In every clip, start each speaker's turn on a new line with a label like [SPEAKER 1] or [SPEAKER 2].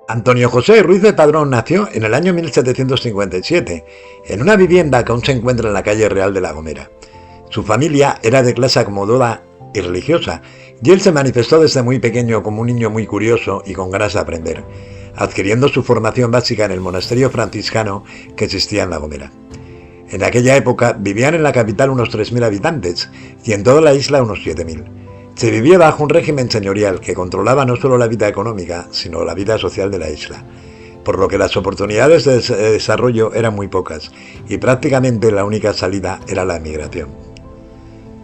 [SPEAKER 1] Antonio José Ruiz de Padrón nació en el año 1757, en una vivienda que aún se encuentra en la calle Real de La Gomera. Su familia era de clase acomodada y religiosa, y él se manifestó desde muy pequeño como un niño muy curioso y con ganas de aprender, adquiriendo su formación básica en el monasterio franciscano que existía en La Gomera. En aquella época vivían en la capital unos 3.000 habitantes y en toda la isla unos 7.000. Se vivía bajo un régimen señorial que controlaba no solo la vida económica, sino la vida social de la isla, por lo que las oportunidades de desarrollo eran muy pocas y prácticamente la única salida era la emigración.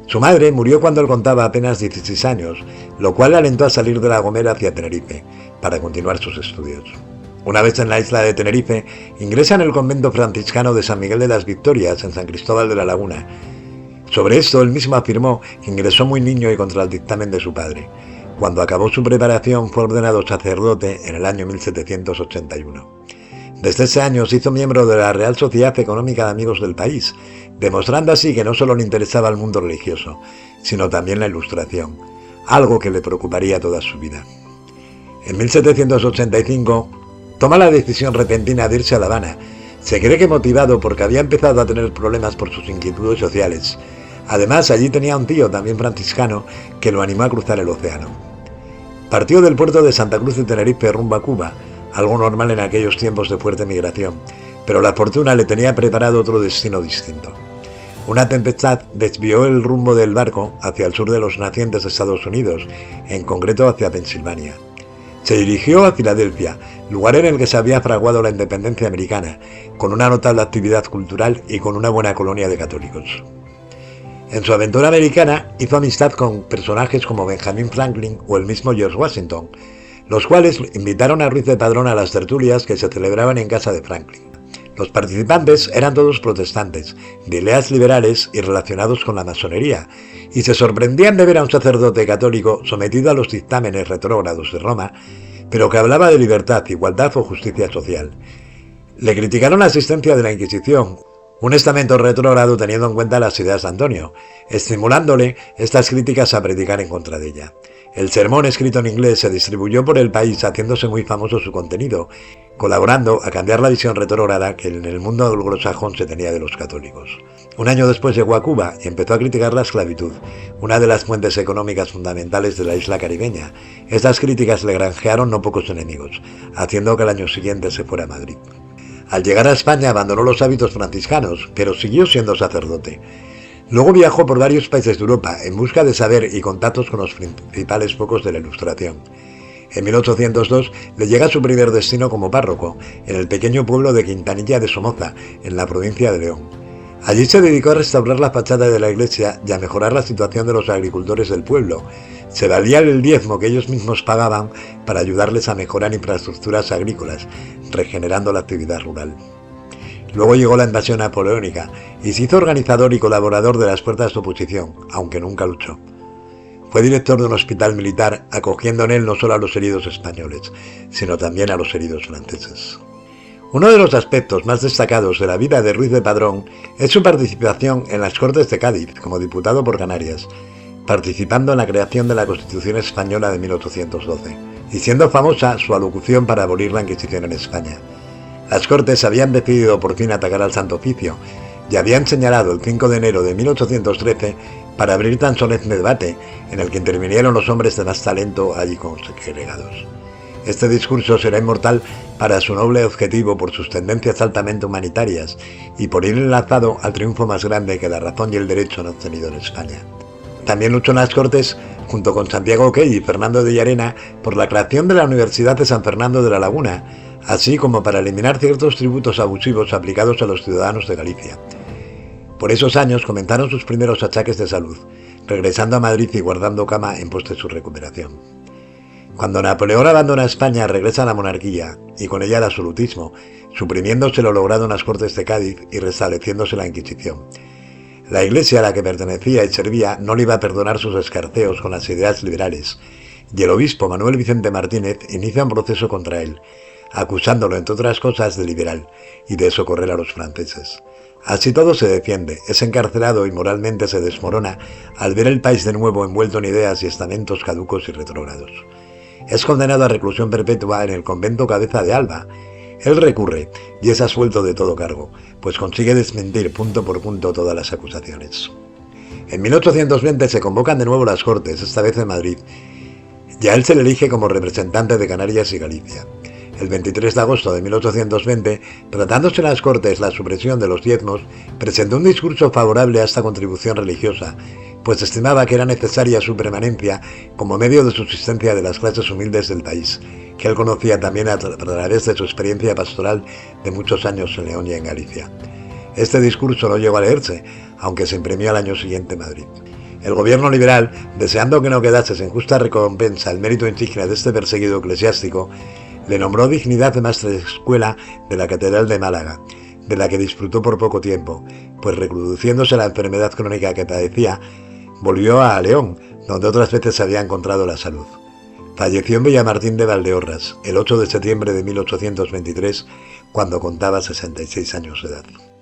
[SPEAKER 1] Su madre murió cuando él contaba apenas 16 años, lo cual le alentó a salir de La Gomera hacia Tenerife para continuar sus estudios. Una vez en la isla de Tenerife, ingresa en el convento franciscano de San Miguel de las Victorias, en San Cristóbal de la Laguna. Sobre esto, él mismo afirmó que ingresó muy niño y contra el dictamen de su padre. Cuando acabó su preparación, fue ordenado sacerdote en el año 1781. Desde ese año se hizo miembro de la Real Sociedad Económica de Amigos del País, demostrando así que no solo le interesaba el mundo religioso, sino también la ilustración, algo que le preocuparía toda su vida. En 1785, toma la decisión repentina de irse a La Habana. Se cree que motivado porque había empezado a tener problemas por sus inquietudes sociales. Además, allí tenía un tío, también franciscano, que lo animó a cruzar el océano. Partió del puerto de Santa Cruz de Tenerife rumbo a Cuba, algo normal en aquellos tiempos de fuerte migración, pero la fortuna le tenía preparado otro destino distinto. Una tempestad desvió el rumbo del barco hacia el sur de los nacientes de Estados Unidos, en concreto hacia Pensilvania. Se dirigió a Filadelfia, lugar en el que se había fraguado la independencia americana, con una notable actividad cultural y con una buena colonia de católicos. En su aventura americana hizo amistad con personajes como Benjamin Franklin o el mismo George Washington, los cuales invitaron a Ruiz de Padrón a las tertulias que se celebraban en casa de Franklin. Los participantes eran todos protestantes, de ideas liberales y relacionados con la masonería, y se sorprendían de ver a un sacerdote católico sometido a los dictámenes retrógrados de Roma, pero que hablaba de libertad, igualdad o justicia social. Le criticaron la existencia de la Inquisición, un estamento retrógrado teniendo en cuenta las ideas de Antonio, estimulándole estas críticas a predicar en contra de ella. El sermón, escrito en inglés, se distribuyó por el país haciéndose muy famoso su contenido, colaborando a cambiar la visión retrógrada que en el mundo anglosajón se tenía de los católicos. Un año después llegó a Cuba y empezó a criticar la esclavitud, una de las fuentes económicas fundamentales de la isla caribeña. Estas críticas le granjearon no pocos enemigos, haciendo que el año siguiente se fuera a Madrid. Al llegar a España abandonó los hábitos franciscanos, pero siguió siendo sacerdote. Luego viajó por varios países de Europa en busca de saber y contactos con los principales focos de la Ilustración. En 1802 le llega su primer destino como párroco, en el pequeño pueblo de Quintanilla de Somoza, en la provincia de León. Allí se dedicó a restaurar la fachada de la iglesia y a mejorar la situación de los agricultores del pueblo. Se valía del diezmo que ellos mismos pagaban para ayudarles a mejorar infraestructuras agrícolas, regenerando la actividad rural. Luego llegó la invasión napoleónica y se hizo organizador y colaborador de las fuerzas de oposición, aunque nunca luchó. Fue director de un hospital militar, acogiendo en él no solo a los heridos españoles, sino también a los heridos franceses. Uno de los aspectos más destacados de la vida de Ruiz de Padrón es su participación en las Cortes de Cádiz como diputado por Canarias, participando en la creación de la Constitución Española de 1812, y siendo famosa su alocución para abolir la Inquisición en España. Las Cortes habían decidido por fin atacar al Santo Oficio y habían señalado el 5 de enero de 1813 para abrir tan solemne debate en el que intervinieron los hombres de más talento allí congregados. Este discurso será inmortal para su noble objetivo por sus tendencias altamente humanitarias y por ir enlazado al triunfo más grande que la razón y el derecho han obtenido en España. También luchó en las Cortes, junto con Santiago Okey y Fernando de Llarena, por la creación de la Universidad de San Fernando de la Laguna, así como para eliminar ciertos tributos abusivos aplicados a los ciudadanos de Galicia. Por esos años comenzaron sus primeros achaques de salud, regresando a Madrid y guardando cama en pos de su recuperación. Cuando Napoleón abandona España, regresa a la monarquía, y con ella el absolutismo, suprimiéndose lo logrado en las Cortes de Cádiz y restableciéndose la Inquisición. La iglesia a la que pertenecía y servía no le iba a perdonar sus escarceos con las ideas liberales, y el obispo Manuel Vicente Martínez inicia un proceso contra él, acusándolo, entre otras cosas, de liberal y de socorrer a los franceses. Así todo se defiende, es encarcelado y moralmente se desmorona al ver el país de nuevo envuelto en ideas y estamentos caducos y retrógrados. es condenado a reclusión perpetua en el convento Cabeza de Alba. Él recurre y es absuelto de todo cargo, pues consigue desmentir punto por punto todas las acusaciones. En 1820 se convocan de nuevo las Cortes, esta vez en Madrid, y a él se le elige como representante de Canarias y Galicia. El 23 de agosto de 1820, tratándose en las Cortes la supresión de los diezmos, presentó un discurso favorable a esta contribución religiosa, pues estimaba que era necesaria su permanencia como medio de subsistencia de las clases humildes del país, que él conocía también a través de su experiencia pastoral de muchos años en León y en Galicia. Este discurso no llegó a leerse, aunque se imprimió al año siguiente en Madrid. El gobierno liberal, deseando que no quedase sin justa recompensa el mérito insignia de este perseguido eclesiástico, le nombró dignidad de maestre de escuela de la Catedral de Málaga, de la que disfrutó por poco tiempo, pues recrudeciéndose la enfermedad crónica que padecía, volvió a León, donde otras veces se había encontrado la salud. Falleció en Villamartín de Valdeorras, el 8 de septiembre de 1823, cuando contaba 66 años de edad.